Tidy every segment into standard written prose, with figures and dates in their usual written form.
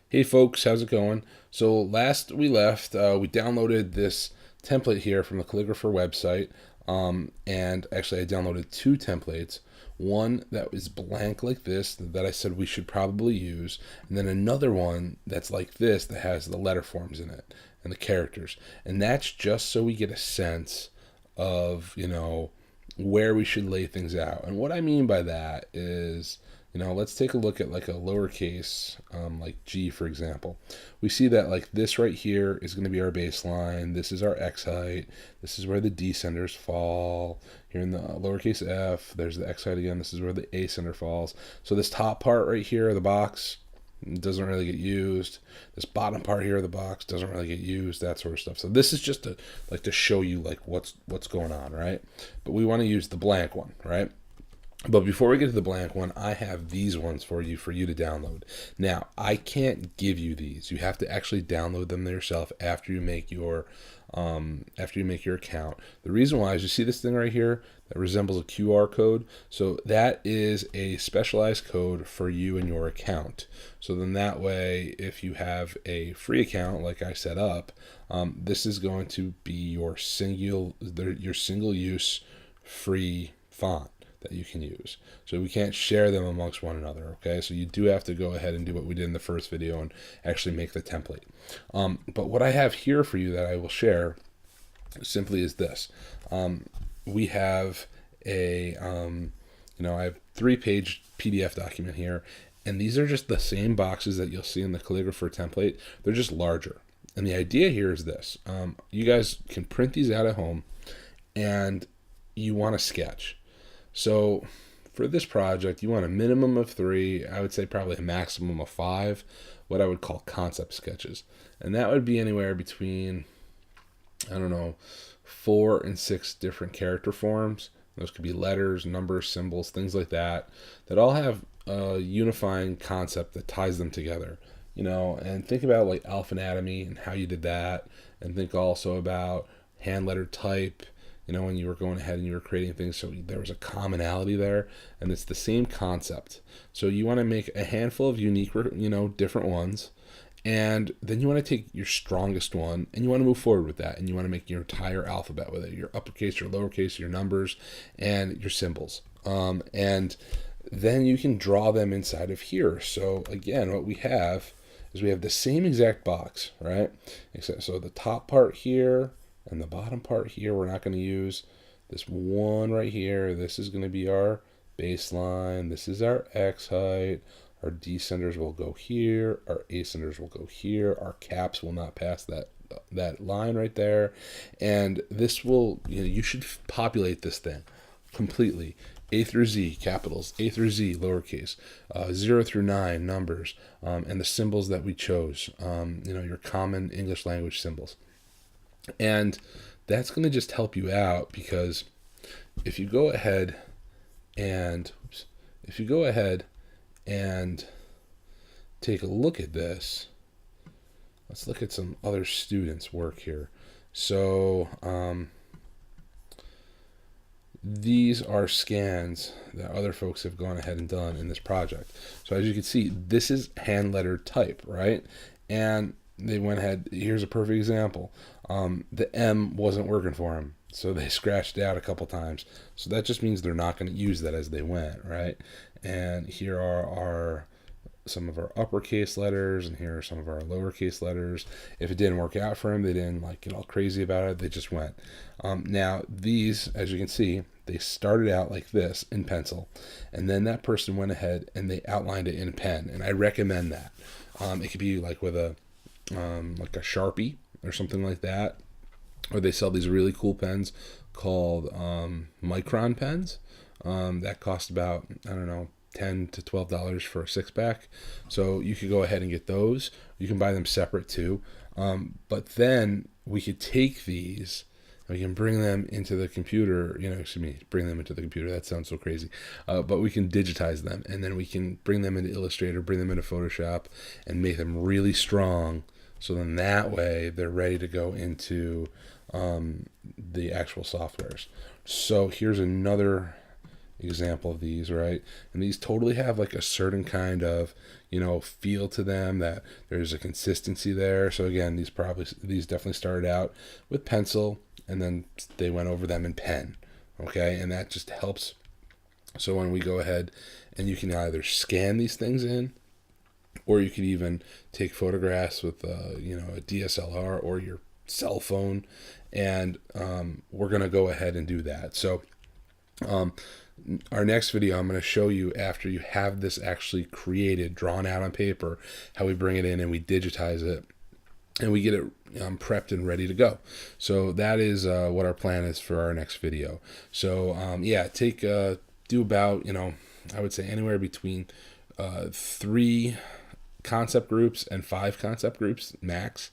Hey folks, how's it going? So last we left, we downloaded this template here from the calligrapher website, and actually I downloaded two templates. One that was blank like this that I said we should probably use, and then another one that's like this that has the letter forms in it and the characters. And that's just so we get a sense of, where we should lay things out. And what I mean by that is, let's take a look at like a lowercase, like G, for example. We see that like this right here is going to be our baseline. This is our X height. This is where the D centers fall. Here in the lowercase f, there's the X height again. This is where the A center falls. So this top part right here, the box, doesn't really get used. This bottom part here of the box doesn't really get used, that sort of stuff. So this is just to show you like what's going on, right? But we want to use the blank one, right? But before we get to the blank one, I have these ones for you to download. Now, I can't give you these. You have to actually download them yourself after you make your account. The reason why is you see this thing right here that resembles a QR code. So that is a specialized code for you and your account. So then that way, if you have a free account like I set up, this is going to be your single use free font that you can use. So we can't share them amongst one another, okay? So you do have to go ahead and do what we did in the first video and actually make the template. But what I have here for you that I will share simply is this. We have I have 3-page PDF document here, and these are just the same boxes that you'll see in the calligrapher template. They're just larger. And the idea here is this. You guys can print these out at home, and you want to sketch. So for this project, you want a minimum of 3, I would say probably a maximum of 5, what I would call concept sketches. And that would be anywhere between, 4 and 6 different character forms. Those could be letters, numbers, symbols, things like that all have a unifying concept that ties them together. And think about like alphanatomy and how you did that, and think also about hand letter type, when you were going ahead and you were creating things, so there was a commonality there, and it's the same concept. So you want to make a handful of unique, different ones, and then you want to take your strongest one, and you want to move forward with that, and you want to make your entire alphabet with it, your uppercase, your lowercase, your numbers, and your symbols. And then you can draw them inside of here. So again, what we have is we have the same exact box, right? Except so the top part here and the bottom part here, we're not going to use this one right here. This is going to be our baseline. This is our X height. Our D centers will go here. Our A centers will go here. Our caps will not pass that line right there. And this will, you should populate this thing completely. A through Z, capitals, A through Z, lowercase, 0 through 9, numbers, and the symbols that we chose, your common English language symbols. And that's going to just help you out, because if you go ahead and take a look at this, let's look at some other students' work here. So these are scans that other folks have gone ahead and done in this project. So as you can see, this is hand letter type, right? And they went ahead, here's a perfect example. The M wasn't working for them, so they scratched it out a couple times. So that just means they're not going to use that as they went, right? And here are some of our uppercase letters, and here are some of our lowercase letters. If it didn't work out for them, they didn't get all crazy about it. They just went. Now these, as you can see, they started out like this in pencil, and then that person went ahead and they outlined it in pen, and I recommend that. It could be like with a Sharpie or something like that, or they sell these really cool pens called micron pens that cost about $10 to $12 for a 6-pack. So you could go ahead and get those. You can buy them separate too, but then we could take these, we can bring them into the computer, bring them into the computer, that sounds so crazy, but we can digitize them, and then we can bring them into Illustrator, bring them into Photoshop, and make them really strong. So then that way they're ready to go into the actual softwares. So here's another example of these, right? And these totally have like a certain kind of, feel to them, that there's a consistency there. So again, these definitely started out with pencil, and then they went over them in pen. Okay, and that just helps. So when we go ahead, and you can either scan these things in, or you could even take photographs with a DSLR or your cell phone, and we're gonna go ahead and do that. So our next video, I'm going to show you, after you have this actually created, drawn out on paper, how we bring it in and we digitize it and we get it prepped and ready to go. So that is what our plan is for our next video. So do about, I would say anywhere between 3 concept groups and 5 concept groups max.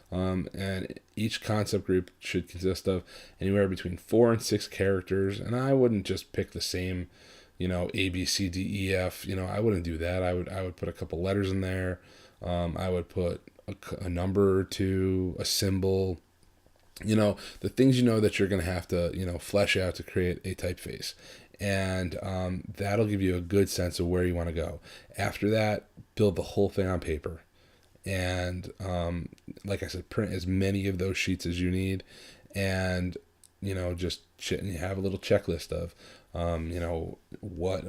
And each concept group should consist of anywhere between 4 and 6 characters. And I wouldn't just pick the same, A, B, C, D, E, F. I wouldn't do that. I would put a couple letters in there. I would put a number or two, a symbol. The things that you're going to have to flesh out to create a typeface. And that'll give you a good sense of where you want to go. After that, build the whole thing on paper. And like I said, print as many of those sheets as you need, and just have a little checklist of what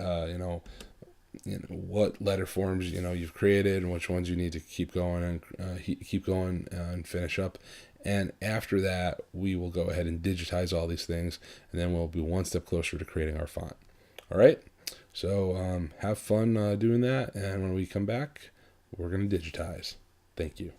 letter forms you've created, and which ones you need to keep going and finish up. And after that, we will go ahead and digitize all these things, and then we'll be one step closer to creating our font. All right, so have fun doing that, and when we come back, we're going to digitize. Thank you.